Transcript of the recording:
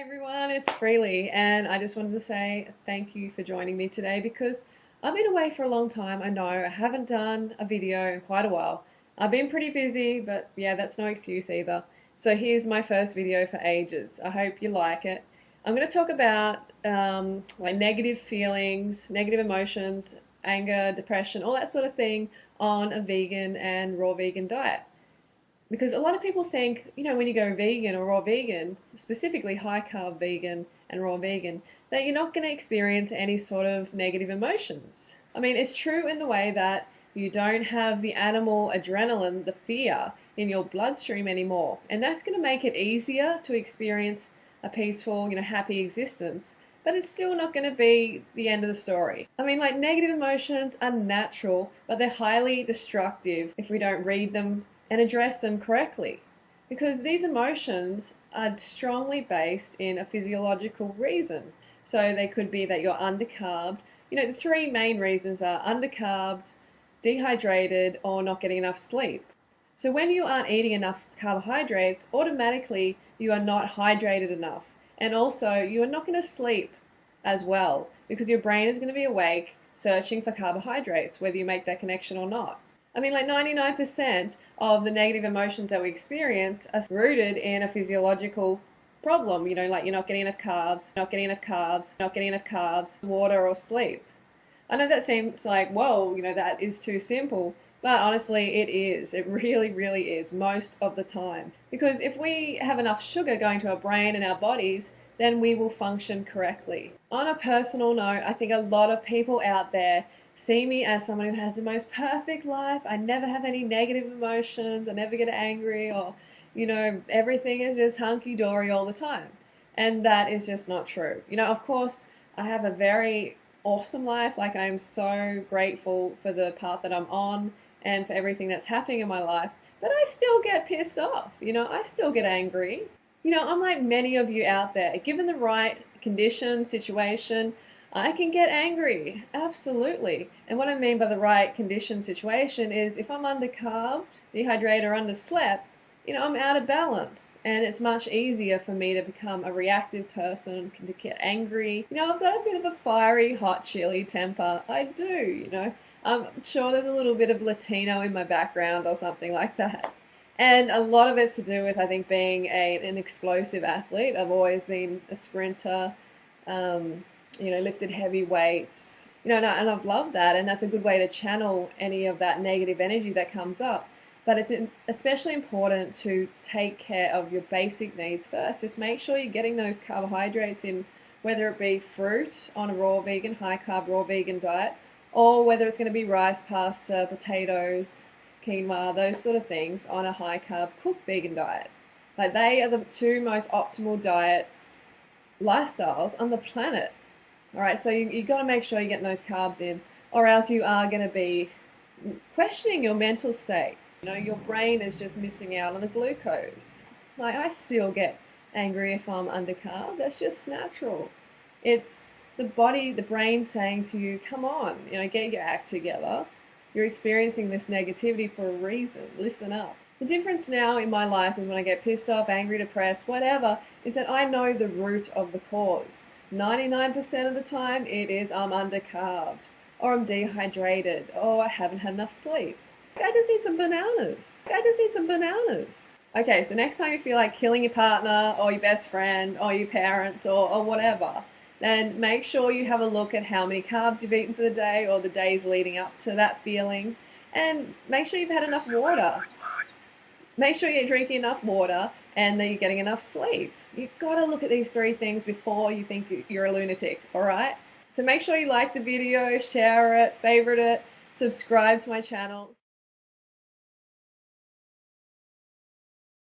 Everyone, it's Freely, and I just wanted to say thank you for joining me today because I've been away for a long time. I know I haven't done a video in quite a while. I've been pretty busy, but yeah, that's no excuse either. So here's my first video for ages. I hope you like it. I'm going to talk about like negative feelings, negative emotions, anger, depression, all that sort of thing on a vegan and raw vegan diet. Because a lot of people think, when you go vegan or raw vegan, specifically high carb vegan and raw vegan, that you're not going to experience any sort of negative emotions. I mean, it's true in the way that you don't have the animal adrenaline, the fear, in your bloodstream anymore. And that's going to make it easier to experience a peaceful, happy existence. But it's still not going to be the end of the story. I mean, like, negative emotions are natural, but they're highly destructive if we don't read them and address them correctly, because these emotions are strongly based in a physiological reason. So they could be that you're undercarbed. The three main reasons are undercarbed, dehydrated, or not getting enough sleep. So when you aren't eating enough carbohydrates, automatically you are not hydrated enough, and also you are not going to sleep as well, because your brain is going to be awake searching for carbohydrates, whether you make that connection or not. I mean, like 99% of the negative emotions that we experience are rooted in a physiological problem. Like you're not getting enough carbs, not getting enough carbs, not getting enough carbs, water, or sleep. I know that seems like, whoa, that is too simple. But honestly, it is. It really, really is most of the time. Because if we have enough sugar going to our brain and our bodies, then we will function correctly. On a personal note, I think a lot of people out there see me as someone who has the most perfect life. I never have any negative emotions. I never get angry, or, everything is just hunky-dory all the time. And that is just not true. Of course, I have a very awesome life. Like, I am so grateful for the path that I'm on and for everything that's happening in my life. But I still get pissed off. I still get angry. Unlike many of you out there, given the right condition, situation, I can get angry, absolutely. And what I mean by the right condition situation is if I'm undercarbed, dehydrated, or underslept, I'm out of balance. And it's much easier for me to become a reactive person, to get angry. I've got a bit of a fiery, hot chili temper. I do, I'm sure there's a little bit of Latino in my background or something like that. And a lot of it's to do with, I think, being an explosive athlete. I've always been a sprinter, lifted heavy weights, and I've loved that, and that's a good way to channel any of that negative energy that comes up. But it's especially important to take care of your basic needs first. Just make sure you're getting those carbohydrates in, whether it be fruit on a raw vegan, high carb raw vegan diet, or whether it's going to be rice, pasta, potatoes, quinoa, those sort of things on a high carb cooked vegan diet. Like, they are the two most optimal diets, lifestyles on the planet. Alright, so you've got to make sure you're getting those carbs in, or else you are going to be questioning your mental state. Your brain is just missing out on the glucose. Like, I still get angry if I'm undercarb. That's just natural. It's the body, the brain saying to you, come on, get your act together. You're experiencing this negativity for a reason. Listen up. The difference now in my life is when I get pissed off, angry, depressed, whatever, is that I know the root of the cause. 99% of the time it is I'm undercarbed, or I'm dehydrated, or I haven't had enough sleep. I just need some bananas. Okay, so next time you feel like killing your partner or your best friend or your parents or whatever, then make sure you have a look at how many carbs you've eaten for the day or the days leading up to that feeling, and make sure you've had enough water. Make sure you're drinking enough water and that you're getting enough sleep. You've got to look at these three things before you think you're a lunatic, alright? So make sure you like the video, share it, favorite it, subscribe to my channel.